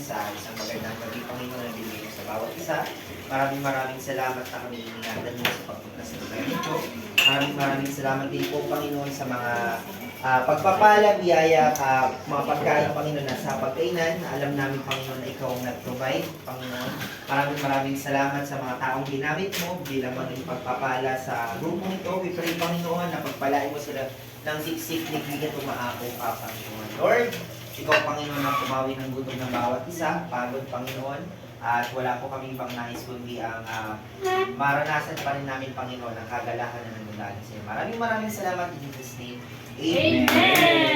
isa. Isang magandang gabi, Panginoon, na binigay mo sa bawat isa. Maraming salamat na kami iningatan mo sa pagpunta sa lugar nito. Maraming salamat din po, Panginoon, sa mga pagpapala, biyaya, mga pagkain, Panginoon, na sa pagkainan. Alam namin, Panginoon, na ikaw ang nag-provide, Panginoon. Maraming salamat sa mga taong ginamit mo bilang maging pagpapala sa grupong ito. We pray, Panginoon, na pagpalain mo sila ng siksik, liglig at umaako ka, Panginoon. Lord, ikaw, Panginoon, ang kumawi ng gutom ng bawat isa, pagod, Panginoon. At wala po kami ibang nais kundi ang maranasan pa rin namin, Panginoon, ang kagalahan na nangyayari sa iyo. Maraming salamat in Jesus' name. Amen.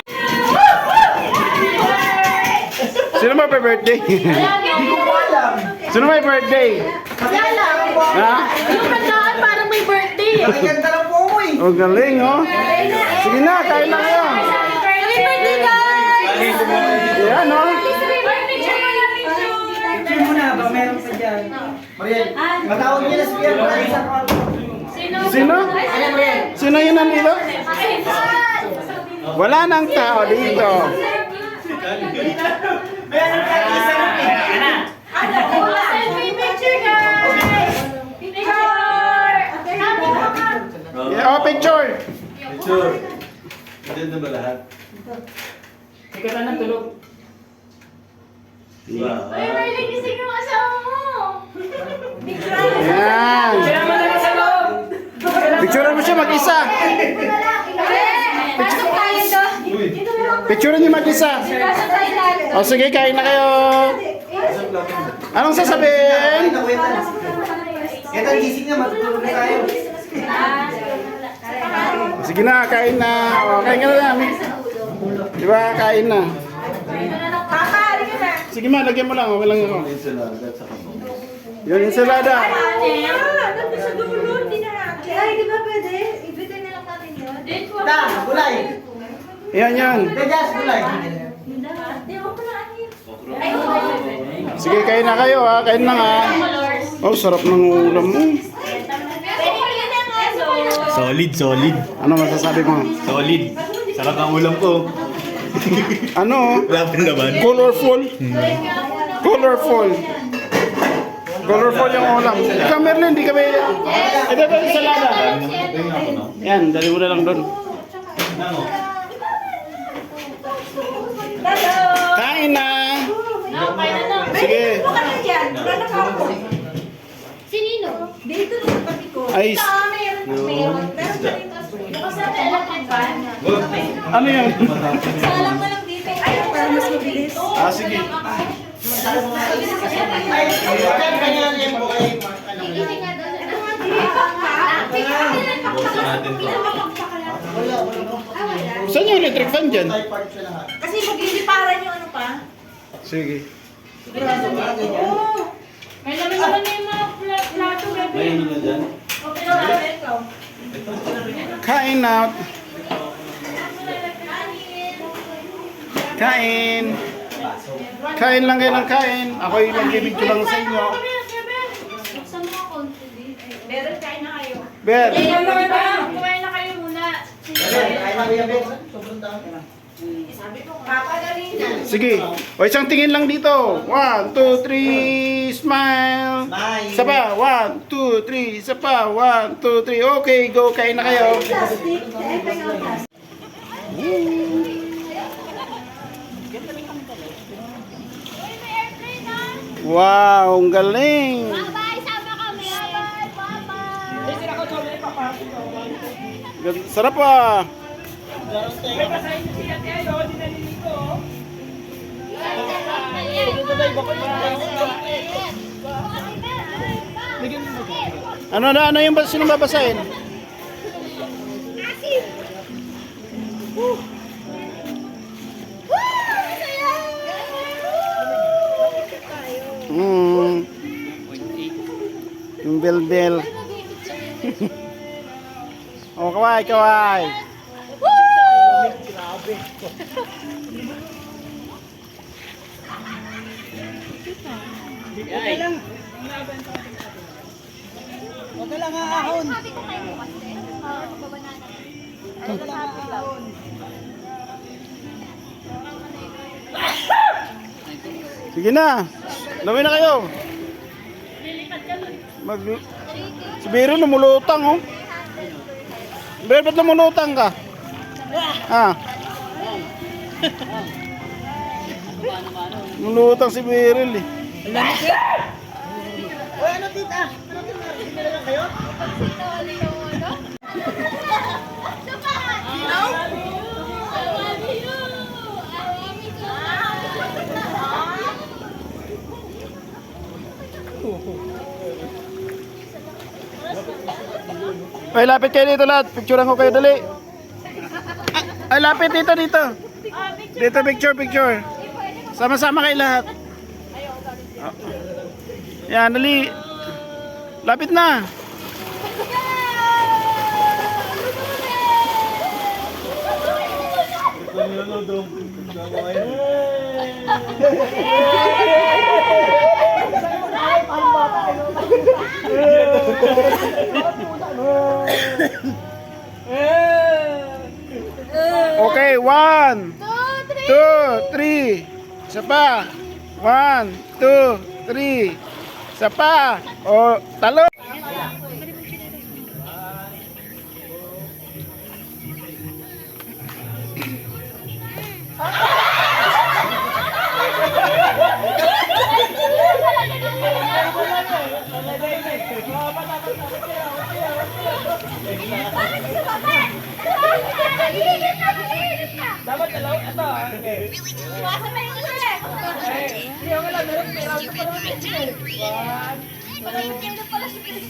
Sino may birthday? Hindi ko po alam. Sino may birthday? Wala. Ha? Yung kantaan parang may birthday. Nakikanta lang po ako eh. Oh, galing, oh. Sige na, kain na kayo. Happy birthday, guys! Yan, oh. Picture mo na ba? Meron pa dyan. Mariel, matawag niya na si Pierre para sa kwarto. Sino? Sino yun nandito? Wala nang tao dito. Meron pa isa na picture. Selfie picture, guys! Picture! Yeah, oh, picture. Picture. Diyan na ba lahat? Ikaw na ng tulog. Wow. Uy, Merlin, gising yung asawa mo! Yan. Kaya mo na sa loob! Picturean mo siya mag-isa. Pasok tayo doon. Picturean niyo mag-isa. Pasok tayo lahat. O sige, kain na kayo. Anong sasabihin? Ito, gising na, matutulog na tayo. Sige na, kain na. O, kain ka na namin. Di ba, kain na. Sige ma, lagyan mo lang. Okay lang ako. Ensalada at saka mo. Yun, ensalada. Ay, di ba pwede? Ibitin na lang natin yun. Ta, gulay. Yan, yan. Dajas, gulay. Di ba ko na anin? Ay, Sige, kain na kayo ha. Kain na nga. Oh, sarap ng ulam mo. Solid. Ano masasabi mo? Solid. Sarap ang ulam ko. Ano? Laban naman. Colorful. Colorful. Colorful yung ulam. Ikaw, Merlin, di ka ba? Ito ba yung salada? Yan, dali mo na lang doon. Kain na. Sige. Sinino? Dito na sa tabi ko. Ay, Meron pa dito. Tapos natin electric fan. ano yan? Salang mo lang dito. Ay, para mas mabilis. Ah, sige. Ay, kanya na yan po kayo. Gigising nga doon. Buksan natin to. Saan yung electric fan dyan? Kasi magliliparan yung ano pa. Sige. May naman naman na yung mga plato, bebe. May ano na dyan? Okay lang natin ito. Kain na. Kain. Kain lang kayo ng kain. Ako'y nagbibigyo lang sa inyo. Buksan mo ako. Meron kain na kayo. Ber. Kumain na kayo muna. Papadali na. Sige. O isang tingin lang dito. 1, 2, 3. Smile. Smile. Isa pa. 1, 2, 3. Isa pa. 1, 2, 3. Okay, go. Kain na kayo. Wow, ang galing. Bye-bye, sama kami. Bye-bye, Papa. Sarap ah. Ano yung sino babasahin? Yung bel-bel. Oh, kaway. Huwag ka lang ahon. Sabi ko kayo bukas eh. Babanana. Ano na lang? Sige na. Lawin na kayo. Si Biro lumulutang, oh. Biro, ba't lumulutang ka? Ah. Lumulutang si Beryl, eh. Ay, lapit kayo dito lahat. Picturean ko kayo, dali. Ay, lapit dito, dito. Dito, picture. Sama-sama kayo lahat. Yan, dali. Lapit na. Okay, 1, 2, 3. Isa pa. 1, 2, 3. Isa pa. O, talo. Dapat dalaw. Ito. Iwasan mo yung isa eh. Hindi ako lang. Meron pera. Ito pa naman yung isa eh. Pakain na pala si Chris.